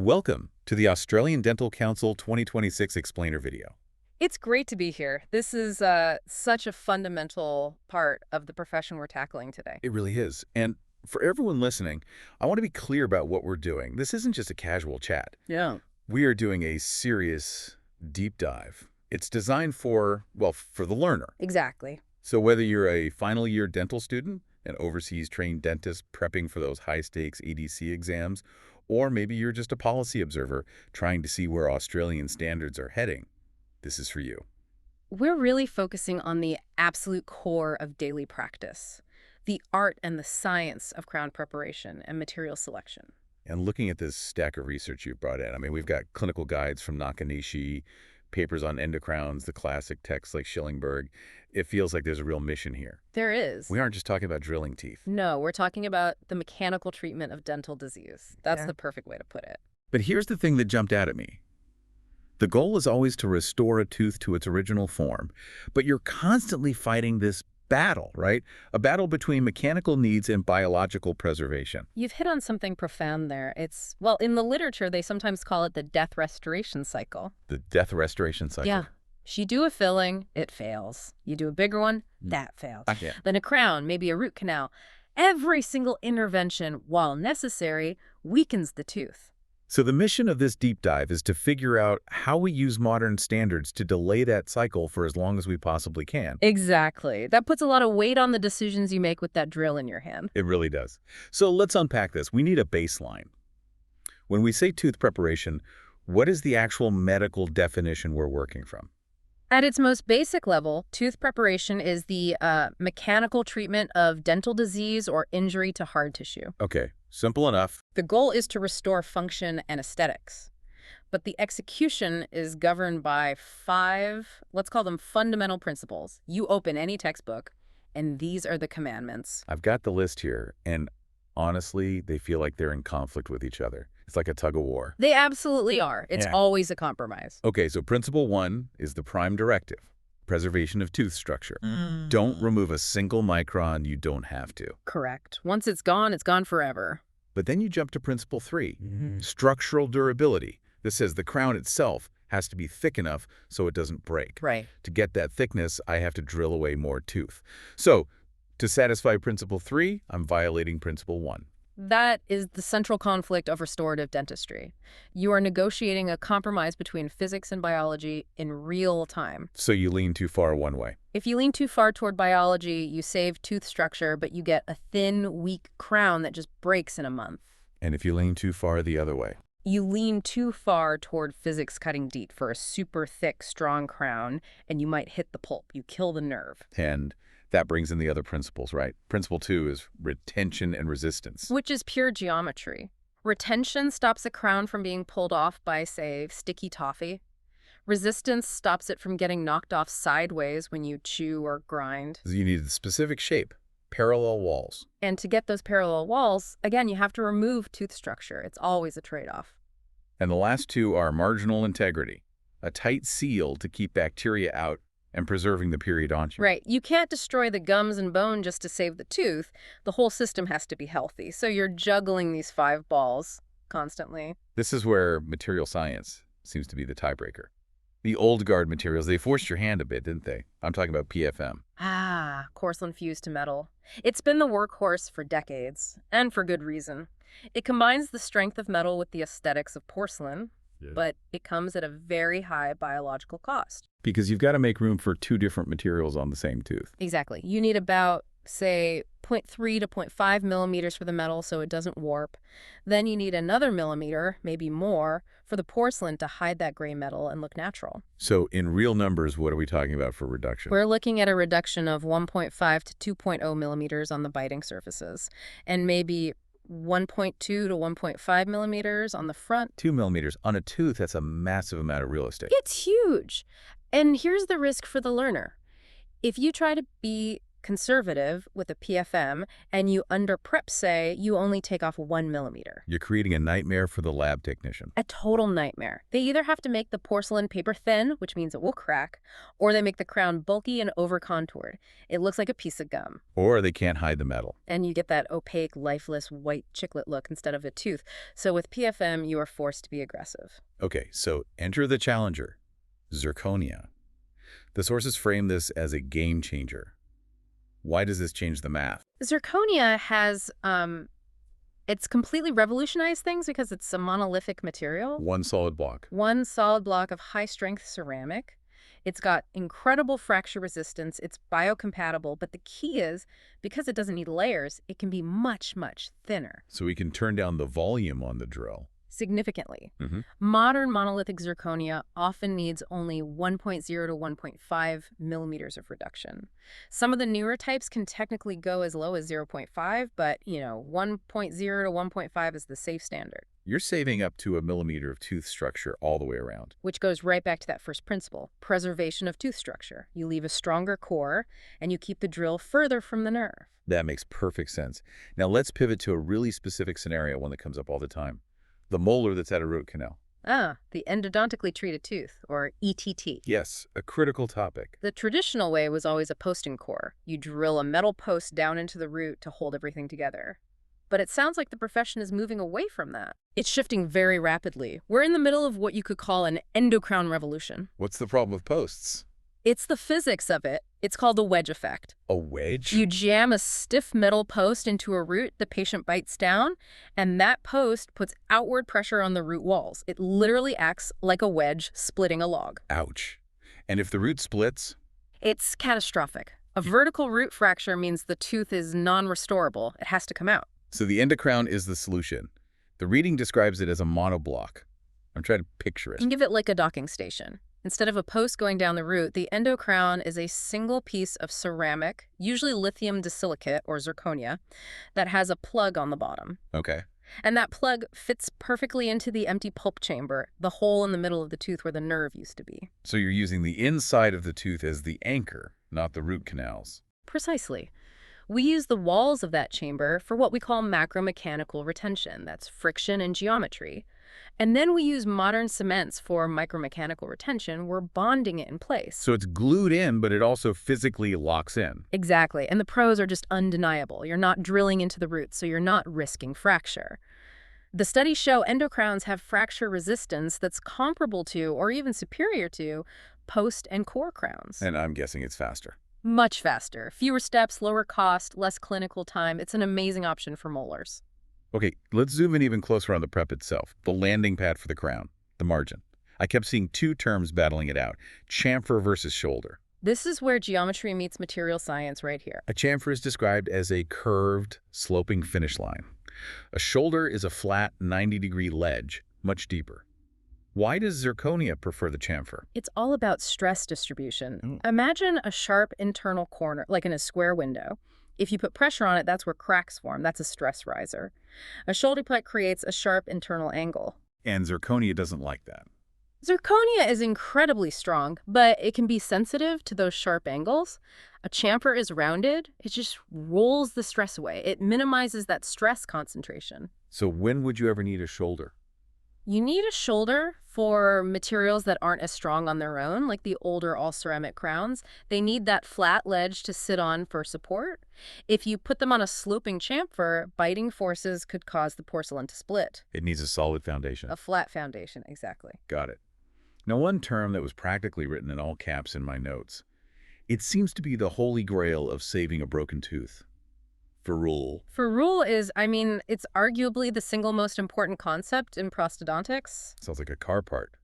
Welcome to the Australian Dental Council 2026 explainer video. It's great to be here. This is such a fundamental part of the profession we're tackling today. It really is. And for everyone listening, I want to be clear about what we're doing. This isn't just a casual chat. Yeah. We are doing a serious deep dive. It's designed for, well, for the learner. Exactly. So whether you're a final year dental student, an overseas trained dentist prepping for those high stakes ADC exams, or maybe you're just a policy observer trying to see where Australian standards are heading, this is for you. We're really focusing on the absolute core of daily practice, the art and the science of crown preparation and material selection. And looking at this stack of research you've brought in, I mean, we've got clinical guides from Nakanishi, papers on endocrowns, the classic texts like Schillingberg. It feels like there's a real mission here. There is. We aren't just talking about drilling teeth. No, we're talking about the mechanical treatment of dental disease. That's the perfect way to put it. But here's the thing that jumped out at me. The goal is always to restore a tooth to its original form, but you're constantly fighting this battle, right? A battle between mechanical needs and biological preservation. You've hit on something profound there. Well, in the literature, they sometimes call it the death restoration cycle. The death restoration cycle. Yeah. You do a filling, it fails. You do a bigger one, that fails. Yeah. Then a crown, maybe a root canal. Every single intervention, while necessary, weakens the tooth. So the mission of this deep dive is to figure out how we use modern standards to delay that cycle for as long as we possibly can. Exactly. That puts a lot of weight on the decisions you make with that drill in your hand. It really does. So let's unpack this. We need a baseline. When we say tooth preparation, what is the actual medical definition we're working from? At its most basic level, tooth preparation is the mechanical treatment of dental disease or injury to hard tissue. Okay, simple enough. The goal is to restore function and aesthetics. But the execution is governed by 5, let's call them fundamental principles. You open any textbook, and these are the commandments. I've got the list here, and honestly, they feel like they're in conflict with each other. It's like a tug of war. They absolutely are. It's always a compromise. Okay, so principle 1 is the prime directive, preservation of tooth structure. Don't remove a single micron you don't have to. Correct. Once it's gone forever. But then you jump to principle 3, structural durability. This says the crown itself has to be thick enough so it doesn't break. Right. To get that thickness, I have to drill away more tooth. So, to satisfy principle 3, I'm violating principle 1. That is the central conflict of restorative dentistry. You are negotiating a compromise between physics and biology in real time. So you lean too far one way. If you lean too far toward biology, you save tooth structure, but you get a thin, weak crown that just breaks in a month. And if you lean too far the other way? You lean too far toward physics cutting deep for a super thick, strong crown, and you might hit the pulp. You kill the nerve. And that brings in the other principles, right? Principle 2 is retention and resistance. Which is pure geometry. Retention stops a crown from being pulled off by, say, sticky toffee. Resistance stops it from getting knocked off sideways when you chew or grind. You need a specific shape, parallel walls. And to get those parallel walls, again, you have to remove tooth structure. It's always a trade-off. And the last 2 are marginal integrity, a tight seal to keep bacteria out and preserving the periodontium. Right. You can't destroy the gums and bone just to save the tooth. The whole system has to be healthy. So you're juggling these 5 balls constantly. This is where material science seems to be the tiebreaker. The old guard materials, they forced your hand a bit, didn't they? I'm talking about PFM. Porcelain fused to metal. It's been the workhorse for decades, and for good reason. It combines the strength of metal with the aesthetics of porcelain, but it comes at a very high biological cost. Because you've got to make room for 2 different materials on the same tooth. Exactly. You need about, say, 0.3 to 0.5 millimeters for the metal so it doesn't warp. Then you need another millimeter, maybe more, for the porcelain to hide that gray metal and look natural. So in real numbers, what are we talking about for reduction? We're looking at a reduction of 1.5 to 2.0 millimeters on the biting surfaces, and maybe 1.2 to 1.5 millimeters on the front. 2 millimeters on a tooth, that's a massive amount of real estate. It's huge. And here's the risk for the learner. If you try to be conservative with a PFM, and you under prep say you only take off 1 millimeter. You're creating a nightmare for the lab technician. A total nightmare. They either have to make the porcelain paper thin, which means it will crack, or they make the crown bulky and over-contoured. It looks like a piece of gum. Or they can't hide the metal. And you get that opaque, lifeless, white chiclet look instead of a tooth. So with PFM, you are forced to be aggressive. Okay, so enter the challenger, Zirconia. The sources frame this as a game changer. Why does this change the math? Zirconia has, it's completely revolutionized things because it's a monolithic material. One solid block. One solid block of high-strength ceramic. It's got incredible fracture resistance. It's biocompatible. But the key is, because it doesn't need layers, it can be much, much thinner. So we can turn down the volume on the drill. Significantly. Mm-hmm. Modern monolithic zirconia often needs only 1.0 to 1.5 millimeters of reduction. Some of the newer types can technically go as low as 0.5, but, 1.0 to 1.5 is the safe standard. You're saving up to a millimeter of tooth structure all the way around. Which goes right back to that first principle, preservation of tooth structure. You leave a stronger core, and you keep the drill further from the nerve. That makes perfect sense. Now let's pivot to a really specific scenario, one that comes up all the time. The molar that's at a root canal. The endodontically treated tooth, or ETT. Yes, a critical topic. The traditional way was always a posting core. You drill a metal post down into the root to hold everything together. But it sounds like the profession is moving away from that. It's shifting very rapidly. We're in the middle of what you could call an endocrown revolution. What's the problem with posts? It's the physics of it. It's called the wedge effect. A wedge? You jam a stiff metal post into a root, the patient bites down, and that post puts outward pressure on the root walls. It literally acts like a wedge splitting a log. Ouch. And if the root splits? It's catastrophic. A vertical root fracture means the tooth is non-restorable. It has to come out. So the endocrown is the solution. The reading describes it as a monoblock. I'm trying to picture it. You can give it like a docking station. Instead of a post going down the root, the endocrown is a single piece of ceramic, usually lithium disilicate or zirconia, that has a plug on the bottom. Okay. And that plug fits perfectly into the empty pulp chamber, the hole in the middle of the tooth where the nerve used to be. So you're using the inside of the tooth as the anchor, not the root canals. Precisely. We use the walls of that chamber for what we call macromechanical retention. That's friction and geometry. And then we use modern cements for micromechanical retention. We're bonding it in place. So it's glued in, but it also physically locks in. Exactly. And the pros are just undeniable. You're not drilling into the roots, so you're not risking fracture. The studies show endocrowns have fracture resistance that's comparable to, or even superior to, post and core crowns. And I'm guessing it's faster. Much faster. Fewer steps, lower cost, less clinical time. It's an amazing option for molars. Okay, let's zoom in even closer on the prep itself, the landing pad for the crown, the margin. I kept seeing two terms battling it out, chamfer versus shoulder. This is where geometry meets material science right here. A chamfer is described as a curved, sloping finish line. A shoulder is a flat, 90-degree ledge, much deeper. Why does zirconia prefer the chamfer? It's all about stress distribution. Imagine a sharp internal corner, like in a square window. If you put pressure on it, that's where cracks form. That's a stress riser. A shoulder plate creates a sharp internal angle. And zirconia doesn't like that. Zirconia is incredibly strong, but it can be sensitive to those sharp angles. A chamfer is rounded. It just rolls the stress away. It minimizes that stress concentration. So when would you ever need a shoulder? You need a shoulder for materials that aren't as strong on their own, like the older all-ceramic crowns. They need that flat ledge to sit on for support. If you put them on a sloping chamfer, biting forces could cause the porcelain to split. It needs a solid foundation. A flat foundation, exactly. Got it. Now, one term that was practically written in all caps in my notes. It seems to be the holy grail of saving a broken tooth. Ferrule. Ferrule is, it's arguably the single most important concept in prosthodontics. Sounds like a car part.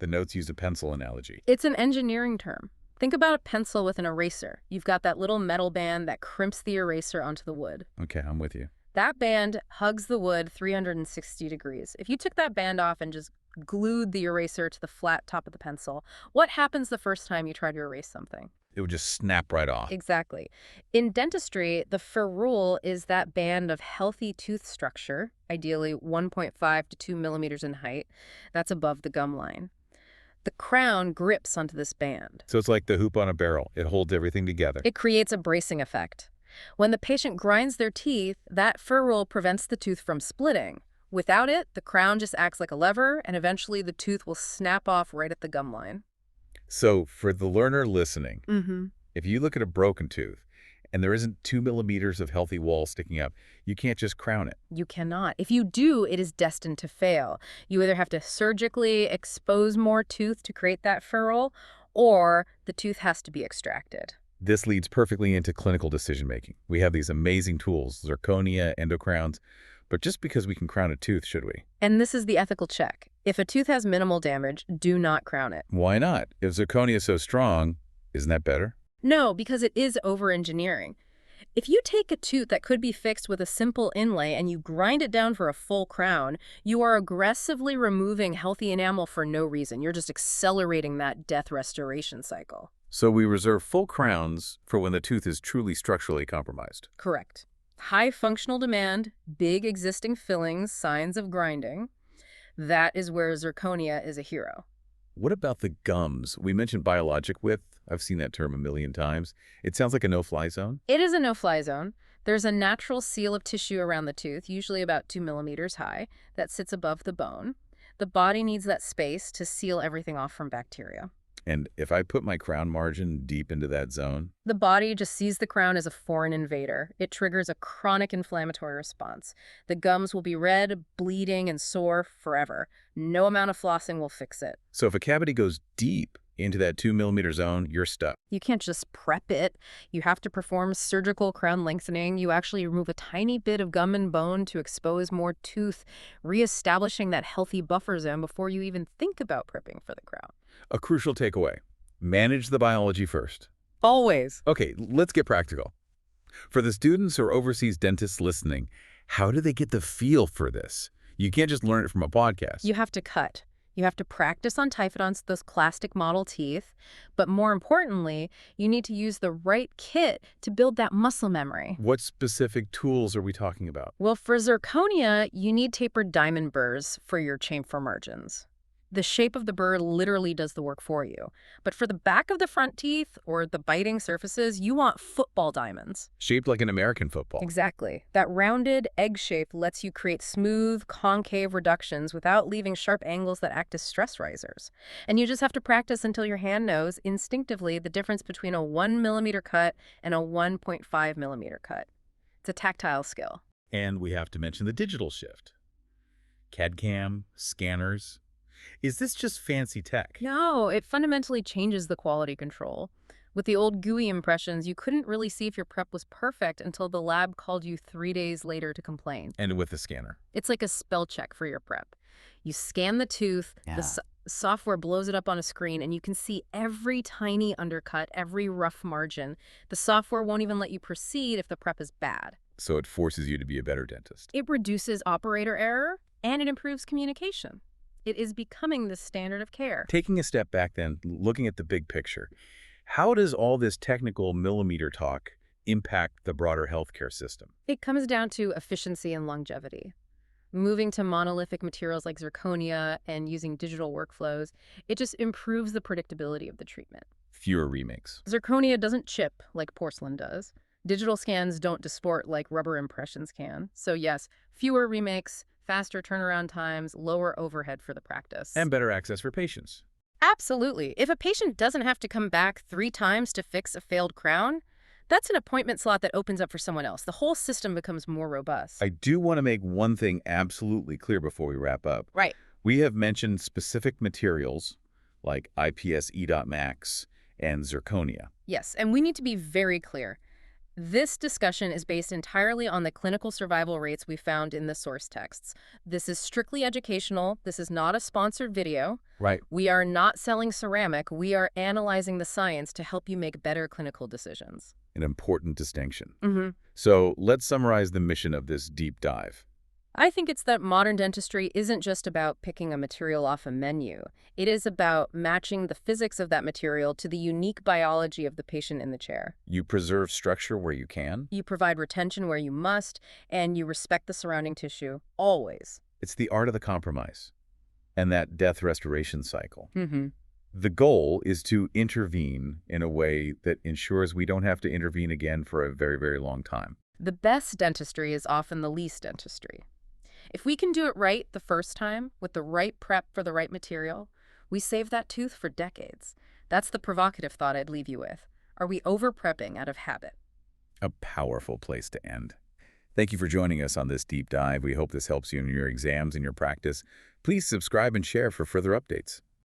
The notes use a pencil analogy. It's an engineering term. Think about a pencil with an eraser. You've got that little metal band that crimps the eraser onto the wood. Okay, I'm with you. That band hugs the wood 360 degrees. If you took that band off and just glued the eraser to the flat top of the pencil, what happens the first time you try to erase something? It would just snap right off. Exactly. In dentistry, the ferrule is that band of healthy tooth structure, ideally 1.5 to 2 millimeters in height. That's above the gum line. The crown grips onto this band. So it's like the hoop on a barrel. It holds everything together. It creates a bracing effect. When the patient grinds their teeth, that fur roll prevents the tooth from splitting. Without it, the crown just acts like a lever, and eventually the tooth will snap off right at the gum line. So for the learner listening, Mm-hmm. if you look at a broken tooth and there isn't 2 millimeters of healthy wall sticking up, you can't just crown it. You cannot. If you do, it is destined to fail. You either have to surgically expose more tooth to create that fur roll, or the tooth has to be extracted. This leads perfectly into clinical decision-making. We have these amazing tools, Zirconia, Endocrowns, but just because we can crown a tooth, should we? And this is the ethical check. If a tooth has minimal damage, do not crown it. Why not? If Zirconia is so strong, isn't that better? No, because it is over-engineering. If you take a tooth that could be fixed with a simple inlay and you grind it down for a full crown, you are aggressively removing healthy enamel for no reason. You're just accelerating that death restoration cycle. So we reserve full crowns for when the tooth is truly structurally compromised. Correct. High functional demand, big existing fillings, signs of grinding. That is where zirconia is a hero. What about the gums? We mentioned biologic width. I've seen that term a million times. It sounds like a no-fly zone. It is a no-fly zone. There's a natural seal of tissue around the tooth, usually about 2 millimeters high, that sits above the bone. The body needs that space to seal everything off from bacteria. And if I put my crown margin deep into that zone? The body just sees the crown as a foreign invader. It triggers a chronic inflammatory response. The gums will be red, bleeding, and sore forever. No amount of flossing will fix it. So if a cavity goes deep into that 2 millimeter zone, you're stuck. You can't just prep it. You have to perform surgical crown lengthening. You actually remove a tiny bit of gum and bone to expose more tooth, reestablishing that healthy buffer zone before you even think about prepping for the crown. A crucial takeaway. Manage the biology first. Always. Okay, let's get practical. For the students or overseas dentists listening, how do they get the feel for this? You can't just learn it from a podcast. You have to cut. You have to practice on typhodonts, those plastic model teeth. But more importantly, you need to use the right kit to build that muscle memory. What specific tools are we talking about? Well, for zirconia, you need tapered diamond burrs for your chamfer margins. The shape of the burr literally does the work for you. But for the back of the front teeth or the biting surfaces, you want football diamonds. Shaped like an American football. Exactly. That rounded egg shape lets you create smooth, concave reductions without leaving sharp angles that act as stress risers. And you just have to practice until your hand knows instinctively the difference between a 1 millimeter cut and a 1.5 millimeter cut. It's a tactile skill. And we have to mention the digital shift. CAD/CAM, scanners. Is this just fancy tech? No, it fundamentally changes the quality control. With the old GUI impressions, you couldn't really see if your prep was perfect until the lab called you 3 days later to complain. And with the scanner. It's like a spell check for your prep. You scan the tooth, the software blows it up on a screen, and you can see every tiny undercut, every rough margin. The software won't even let you proceed if the prep is bad. So it forces you to be a better dentist. It reduces operator error, and it improves communication. It is becoming the standard of care. Taking a step back then, looking at the big picture, how does all this technical millimeter talk impact the broader healthcare system? It comes down to efficiency and longevity. Moving to monolithic materials like zirconia and using digital workflows, it just improves the predictability of the treatment. Fewer remakes. Zirconia doesn't chip like porcelain does. Digital scans don't distort like rubber impressions can. So yes, fewer remakes, faster turnaround times, lower overhead for the practice. And better access for patients. Absolutely. If a patient doesn't have to come back 3 times to fix a failed crown, that's an appointment slot that opens up for someone else. The whole system becomes more robust. I do want to make one thing absolutely clear before we wrap up. Right. We have mentioned specific materials like IPS E.Max and zirconia. Yes, and we need to be very clear. This discussion is based entirely on the clinical survival rates we found in the source texts. This is strictly educational. This is not a sponsored video. Right. We are not selling ceramic. We are analyzing the science to help you make better clinical decisions. An important distinction. Mm-hmm. So let's summarize the mission of this deep dive. I think it's that modern dentistry isn't just about picking a material off a menu. It is about matching the physics of that material to the unique biology of the patient in the chair. You preserve structure where you can. You provide retention where you must, and you respect the surrounding tissue, always. It's the art of the compromise and that death restoration cycle. Mm-hmm. The goal is to intervene in a way that ensures we don't have to intervene again for a very, very long time. The best dentistry is often the least dentistry. If we can do it right the first time, with the right prep for the right material, we save that tooth for decades. That's the provocative thought I'd leave you with. Are we over-prepping out of habit? A powerful place to end. Thank you for joining us on this deep dive. We hope this helps you in your exams and your practice. Please subscribe and share for further updates.